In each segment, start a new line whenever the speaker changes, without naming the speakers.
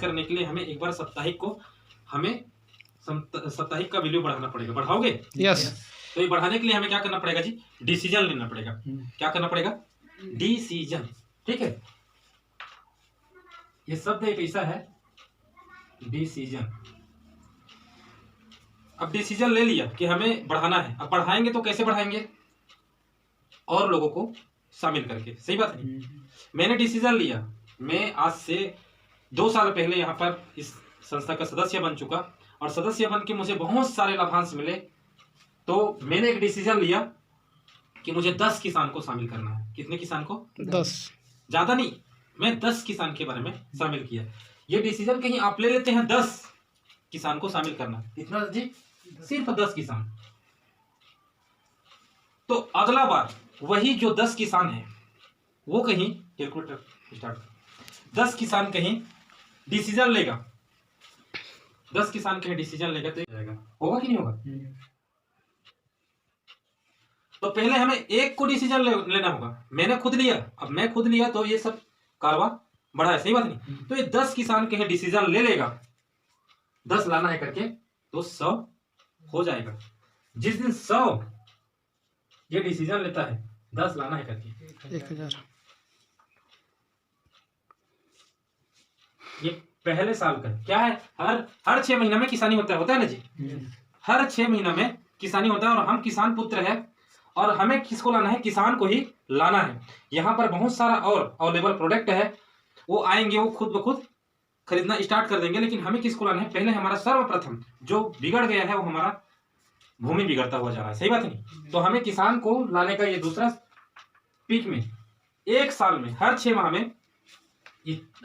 करने के लिए हमें एक बार साप्ताहिक को हमें साप्ताहिक का वैल्यू बढ़ाना पड़ेगा। बढ़ाओगे?
यस।
तो ये बढ़ाने के लिए हमें क्या करना पड़ेगा जी? डिसीजन लेना पड़ेगा। क्या करना पड़ेगा? डिसीजन। ठीक है, ये शब्द एक ऐसा है, डिसीजन। अब डिसीजन ले लिया कि हमें बढ़ाना है। अब बढ़ाएंगे तो कैसे बढ़ाएंगे? और लोगों को शामिल करके। सही बात है। मैंने डिसीजन लिया, मैं आज से 2 साल पहले यहाँ पर इस संस्था का सदस्य बन चुका और सदस्य बन के मुझे बहुत सारे लाभांश मिले। तो मैंने एक डिसीजन लिया कि मुझे 10 किसान को शामिल करना है। कितने किसान को?
10।
ज्यादा नहीं, मैं 10 किसान के बारे में शामिल किया। ये डिसीजन कहीं आप ले लेते हैं 10 किसान को शामिल करना। कितना जी? सिर्फ 10 किसान। तो अगला बार वही जो 10 किसान है वो कहीं कैलकुलेटर स्टार्ट, 10 किसान कहीं डिसीजन लेगा, 10 किसान कहीं डिसीजन लेगा तो जाएगा, होगा कि नहीं होगा? तो पहले हमें एक को डिसीजन लेना होगा। मैंने खुद लिया, अब मैं खुद लिया तो ये सब कारवा बढ़ा है। सही बात नहीं? तो ये 10 किसान कहीं डिसीजन ले लेगा, 10 लाना है करके, तो 100 हो जाएगा। जिस दिन 100 ये डिसीजन लेता है 10 लाना है करके,
1000।
ये पहले साल का क्या है? हर 6 महीना में किसानी होता है ना जी? हर 6 महीना में किसानी होता है और हम किसान पुत्र है और हमें किसको लाना है? किसान को ही लाना है। यहाँ पर बहुत सारा और अवेलेबल प्रोडक्ट है, वो आएंगे, वो खुद ब खुद खरीदना स्टार्ट कर देंगे। लेकिन हमें किसको लाना है? पहले हमारा सर्वप्रथम जो बिगड़ गया है वो हमारा भूमि बिगड़ता हुआ जा रहा है। सही बात नहीं? तो हमें किसान को लाने का ये दूसरा पीक में, एक साल में हर 6 माह में,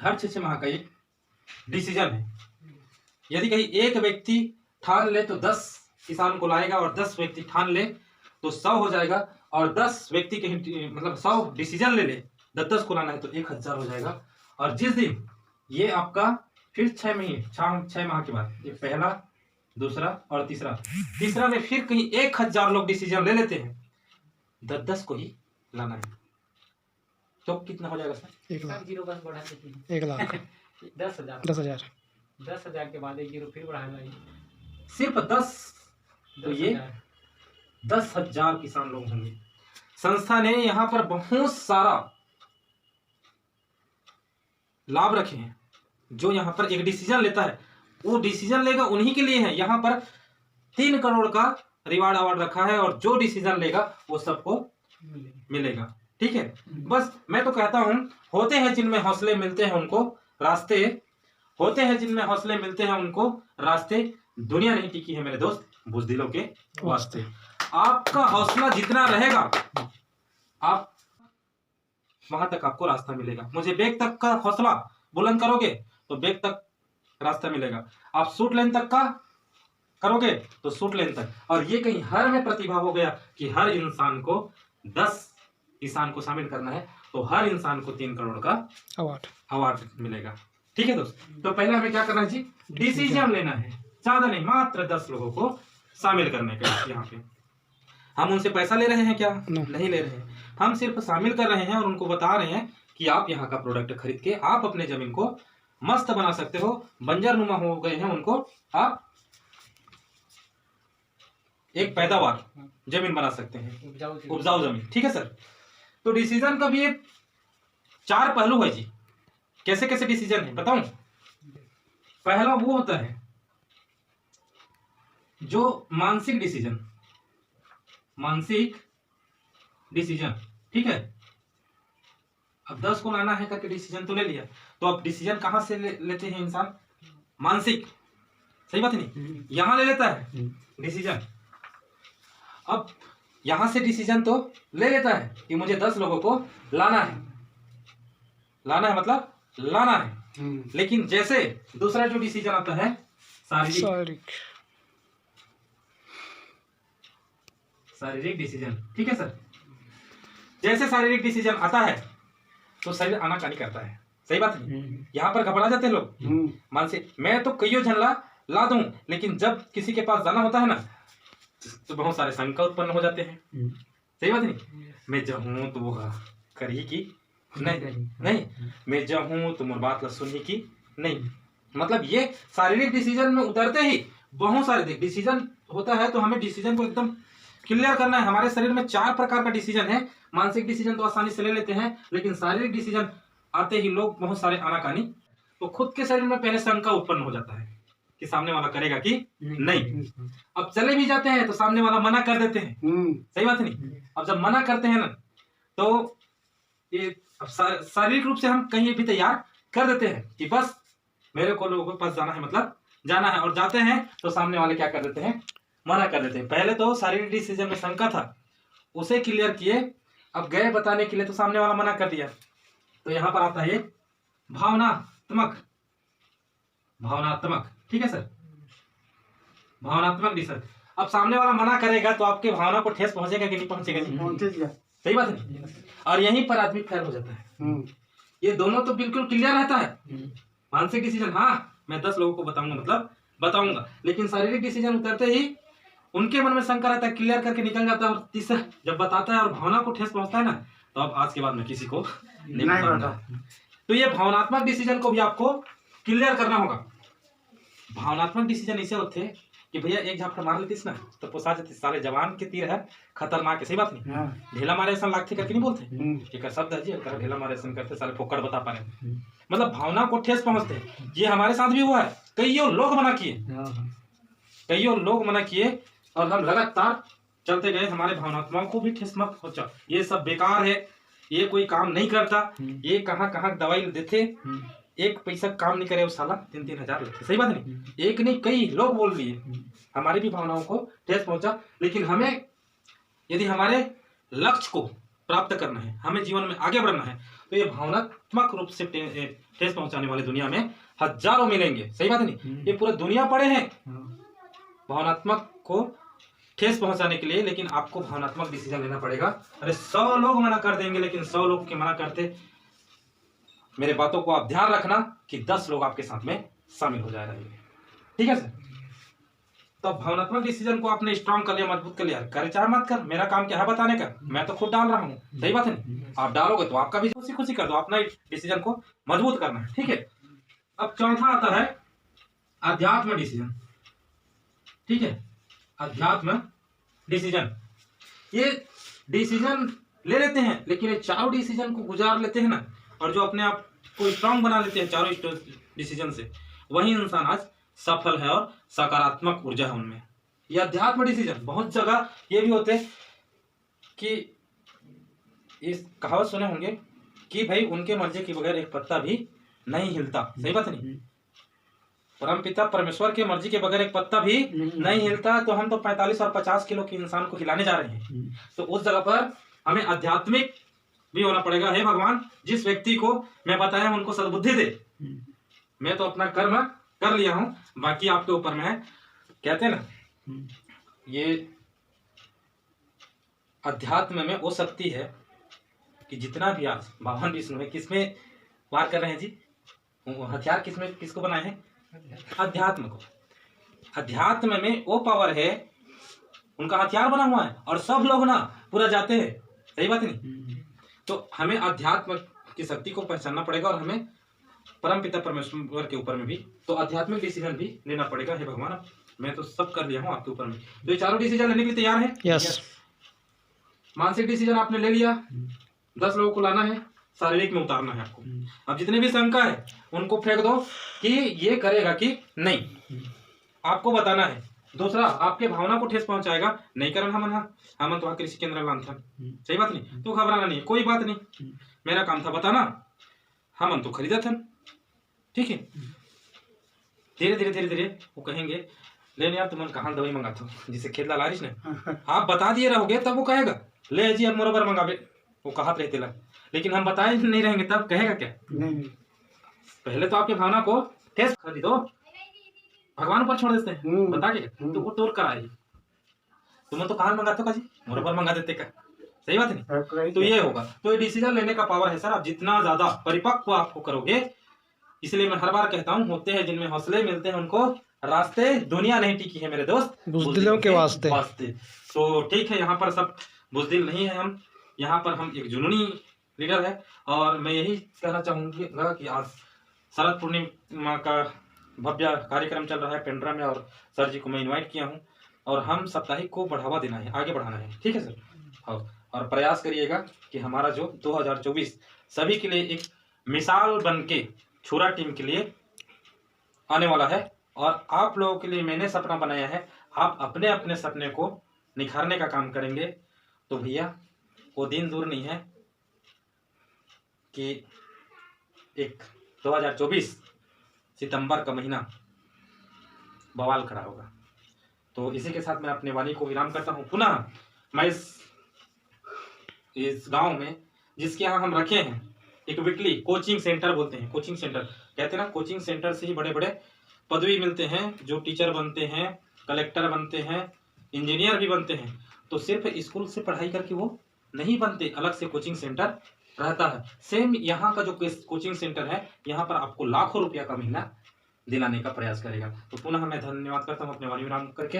हर 6 माह का ये डिसीजन है। यदि कहीं एक व्यक्ति ठान ले तो 10 किसान को लाएगा और 10 व्यक्ति ठान ले तो 100 हो जाएगा और 10 व्यक्ति कहीं मतलब 100 डिसीजन ले 10 को लाना है तो 1000 हो जाएगा। और जिस दिन ये आपका फिर 6 माह के बाद ये पहला, दूसरा और तीसरा में फिर कहीं 1000 लोग डिसीजन ले लेते हैं, 10 को ही लाना है तो कितना हो जाएगा सर?
1 लाख।
0 बस बढ़ा देते हैं।
1 लाख
10,000।
10,000।
10,000 के बाद 1 0 फिर बढ़ाना है।
सिर्फ 10, तो ये
10,000।
10,000 किसान लोग होंगे। संस्था ने यहाँ पर बहुत सारा लाभ रखे हैं। जो यहाँ पर एक डिसीजन लेता है वो डिसीजन लेगा उन्हीं के लिए है। यहाँ पर 3 करोड़ का रिवार्ड अवार्ड रखा है और जो डिसीजन लेगा वो सबको मिलेगा। ठीक है, बस मैं तो कहता हूँ, होते हैं जिनमें हौसले मिलते हैं उनको रास्ते, होते हैं जिनमें हौसले मिलते हैं उनको रास्ते। दुनिया नहीं टिकी है मेरे दोस्त बुज़दिलों के वास्ते। आपका हौसला जितना रहेगा आप वहां तक आपको रास्ता मिलेगा। मुझे बैग तक का हौसला बुलंद करोगे तो बैग तक रास्ता मिलेगा। आप शूट लाइन तक का करोगे तो शूट लाइन तक। और ये कहीं हर में प्रतिभा हो गया कि हर इंसान को 10 किसान को शामिल करना है तो हर इंसान को 3 करोड़ का अवार्ड मिलेगा। ठीक है दोस्त, तो पहले हमें क्या करना है जी? डिसीजन लेना है। ज्यादा नहीं, मात्र 10 लोगों को शामिल करने का। यहाँ पे हम उनसे पैसा ले रहे हैं क्या? नहीं ले रहे हैं, हम सिर्फ शामिल कर रहे हैं और उनको बता रहे हैं कि आप यहाँ का प्रोडक्ट खरीद के आप अपने जमीन को मस्त बना सकते हो। बंजर नुमा हो गए हैं उनको आप एक पैदावार जमीन बना सकते हैं, उपजाऊ जमीन। ठीक है सर, तो डिसीजन का भी 4 पहलू है जी। कैसे कैसे डिसीजन है बताऊं? पहला वो होता है जो मानसिक डिसीजन। ठीक है, अब 10 को लाना है करके डिसीजन तो ले लिया, तो अब डिसीजन कहां से लेते हैं इंसान? मानसिक। सही बात नहीं? यहां ले लेता है डिसीजन। अब यहां से डिसीजन तो ले लेता है कि मुझे 10 लोगों को लाना है मतलब लाना है। लेकिन जैसे दूसरा जो डिसीजन आता है शारीरिक डिसीजन। ठीक है सर, जैसे शारीरिक डिसीजन आता है तो शरीर आनाकानी करता है। सही बात नहीं? यहाँ पर घबरा जाते हैं लोग। मानसिक, मैं तो कईयों झनला ला दूं, लेकिन जब किसी के पास जाना होता है ना तो बहुत सारे शंका उत्पन्न हो जाते हैं। सही बात नहीं? मैं जाऊं तो वो करी की नहीं, मैं जाऊं तो मोर बात ला सुनी की नहीं। मतलब ये शारीरिक डिसीजन में उतरते ही बहुत सारे डिसीजन होता है, तो हमें डिसीजन को एकदम क्लियर करना है। हमारे शरीर में 4 प्रकार का डिसीजन है। मानसिक डिसीजन तो आसानी से ले लेते हैं, लेकिन शारीरिक डिसीजन आते ही लोग बहुत सारे आनाकानी, तो खुद के शरीर में पहले शंका उत्पन्न हो जाता है कि सामने वाला करेगा कि नहीं। अब चले भी जाते हैं तो सामने वाला मना कर देते हैं, सही बात नहीं। अब जब मना करते हैं ना, तो ये शारीरिक रूप से हम कहीं भी तैयार कर देते हैं कि बस मेरे को लोगों के पास जाना है, मतलब जाना है, और जाते हैं तो सामने वाले क्या कर देते हैं, मना कर देते हैं। पहले तो शारीरिक डिसीजन में शंका था, उसे क्लियर किए, अब गए बताने के लिए तो सामने वाला मना कर दिया। तो यहाँ पर आता है भावनात्मक, ठीक है सर, भावनात्मक डिसीजन। अब सामने वाला मना करेगा तो आपके भावना को ठेस पहुंचेगा कि नहीं पहुंचेगा जी? सही बात है। और यहीं पर आदमी फेल हो जाता है। ये दोनों तो बिल्कुल क्लियर रहता है। मानसिक डिसीजन, हाँ मैं 10 लोगों को बताऊंगा, मतलब बताऊंगा, लेकिन शारीरिक डिसीजन उतरते ही उनके मन में शंका रहता है, क्लियर करके निकल जाता है, और तीसरा जब बताता है और भावना को ठेस पहुंचता है ना, तो अब आज के बाद मैं किसी को नहीं बताऊंगा। तो ये भावनात्मक डिसीजन को भी आपको क्लियर करना होगा। भावनात्मक डिसीजन इसे होते हैं कि भैया एक झापड़ मार लेतीस ना तो पोसा जाती, साले जवान के तीर है खतरनाक है, सही बात नहीं। ढेला मारे ऐसा लागते करके नहीं बोलते, एक शब्द है जी, ढेला मारे ऐसा करते साले फोकड़ बता पा रहे, मतलब भावना को ठेस पहुंचते हैं। ये हमारे साथ भी हुआ है, कईयों लोग मना किए और हम लगातार चलते गए, हमारे भावनात्माओं को भी ठेस मत पहुंचा, ये सब बेकार है, ये कोई काम नहीं करता, ये कहाँ कहाँ दवाई देते, एक पैसा काम नहीं करे वो साला 3-3 हजार लगते, सही बात नहीं। एक नहीं कई लोग बोल दिए, हमारी भी भावनाओं को ठेस पहुंचा। लेकिन हमें यदि हमारे लक्ष्य को प्राप्त करना है, हमें जीवन में आगे बढ़ना है, तो ये भावनात्मक रूप से ठेस पहुंचाने वाले दुनिया में हजारों मिलेंगे, सही बात नहीं। ये पूरा दुनिया पड़े हैं भावनात्मक को ठेस पहुंचाने के लिए, लेकिन आपको भावनात्मक डिसीजन लेना पड़ेगा। अरे 100 लोग मना कर देंगे, लेकिन 100 लोग के मना करते, मेरे बातों को आप ध्यान रखना कि 10 लोग आपके साथ में शामिल हो जा रहे हैं, ठीक है सर। तो भावनात्मक डिसीजन को आपने स्ट्रांग कर लिया, मजबूत कर लिया, कर चाहे मत कर, मेरा काम क्या है बताने का, मैं तो खुद डाल रहा हूँ, सही बात है नहीं। आप डालोगे तो आपका भी खुशी खुशी कर दो, अपना डिसीजन को मजबूत करना है, ठीक है। अब चौथा आता है अध्यात्म डिसीजन, ठीक है, अध्यात्म डिसीजन। ये डिसीजन ले लेते हैं, लेकिन ये चारों डिसीजन को गुजार लेते हैं ना, और जो अपने आप को स्ट्रांग बना लेते हैं चारों डिसीजन से, वही इंसान आज सफल है और सकारात्मक ऊर्जा है उनमें। ये अध्यात्म डिसीजन, बहुत जगह ये भी होते हैं कि इस कहावत सुने होंगे कि भाई उनके मर्जी के बगैर एक पत्ता भी नहीं हिलता, सही बात नहीं। परमपिता परमेश्वर के मर्जी के बगैर एक पत्ता भी नहीं हिलता, तो हम तो 45 और 50 किलो के इंसान को हिलाने जा रहे हैं। तो उस जगह पर हमें आध्यात्मिक भी होना पड़ेगा। हे भगवान, जिस व्यक्ति को मैं बताया उनको सद्बुद्धि दे, मैं तो अपना कर्म कर लिया हूं, बाकी आपके ऊपर में है। कहते हैं ना, ये अध्यात्म में वो शक्ति है कि जितना भी आज भगवान विष्णु है, किसमें वार कर रहे हैं जी, हथियार किसमें किसको बनाए हैं, अध्यात्म को। अध्यात्म में वो पावर है, उनका हथियार बना हुआ है, और सब लोग ना पूरा जाते हैं, सही बात नहीं। तो हमें अध्यात्म की शक्ति को पहचानना पड़ेगा, और हमें परम पिता परमेश्वर के ऊपर में भी तो आध्यात्मिक डिसीजन भी लेना पड़ेगा। हे भगवान, मैं तो सब कर लिया हूँ आपके ऊपर में, तो ये चारों डिसीजन लेने के लिए तैयार है?
यस।
मानसिक डिसीजन आपने ले लिया, 10 लोगों को लाना है, शारीरिक में उतारना है आपको। अब जितने भी शंका है उनको फेंक दो कि ये करेगा कि नहीं, आपको बताना है। दूसरा, आपके भावना को ठेस पहुंचाएगा, नहीं करना हमन तो कृषि केंद्र लान था, सही बात नहीं, तो घबराना नहीं, कोई बात नहीं, मेरा काम था बताना, हमन तो खरीदा था, ठीक है। धीरे धीरे धीरे धीरे वो कहेंगे, लेने यार तुमने कहाँ दवाई मंगाता हो, जिसे खेत लारिश ने आप बता दिए रहोगे, तब वो कहेगा ले जी अब मोरबर मंगावे, वो कहा रहते ला, लेकिन हम बताए नहीं रहेंगे तब कहेगा क्या? नहीं। पहले तो आपके भावना को ठेस खरीदो, भगवान पर छोड़ देते हैं, बता के तो वो टोर कराए, तुम तो कहाँ मंगाते हो जी, मोरबर मंगा देते का, सही बात नहीं। तो ये होगा, तो ये डिसीजन लेने का पावर है सर। आप जितना ज्यादा परिपक्व आपको करोगे, इसलिए मैं हर बार कहता हूँ, होते हैं जिनमें हौसले मिलते हैं उनको रास्ते, दुनिया नहीं टिकी है मेरे दोस्त
बुज़दिलों के वास्ते।
तो ठीक है, यहाँ पर सब बुज़दिल नहीं है, हम यहाँ पर हम एक जुनूनी लीडर है। और मैं यही कहना चाहूंगा कि आज शरद पूर्णिमा का भव्य कार्यक्रम चल रहा है पेंड्रा में, और सर जी को मैं इनवाइट किया हूँ, और हम साप्ताहिक को बढ़ावा देना है, आगे बढ़ाना है। ठीक है सर। हाँ, और प्रयास करिएगा कि हमारा जो 2024 सभी के लिए एक मिसाल बन के छुरा टीम के लिए आने वाला है। और आप लोगों के लिए मैंने सपना बनाया है, आप अपने अपने सपने को निखारने का काम करेंगे तो भैया वो दिन दूर नहीं है कि एक 2024 सितंबर का महीना बवाल खड़ा होगा। तो इसी के साथ मैं अपने वाणी को विराम करता हूँ। पुनः मैं इस गांव में जिसके यहाँ हम रखे हैं एक वीकली कोचिंग सेंटर, बोलते हैं कोचिंग सेंटर, कहते हैं ना, कोचिंग सेंटर से ही बड़े बड़े पदवी मिलते हैं, जो टीचर बनते हैं, कलेक्टर बनते हैं, इंजीनियर भी बनते हैं। तो सिर्फ स्कूल से पढ़ाई करके वो नहीं बनते, अलग से कोचिंग सेंटर रहता है। सेम यहाँ का जो कोचिंग सेंटर है, यहाँ पर आपको लाखों रुपया का महीना दिलाने का प्रयास करेगा। तो पुनः मैं धन्यवाद करता हूँ अपने वाणी विराम करके।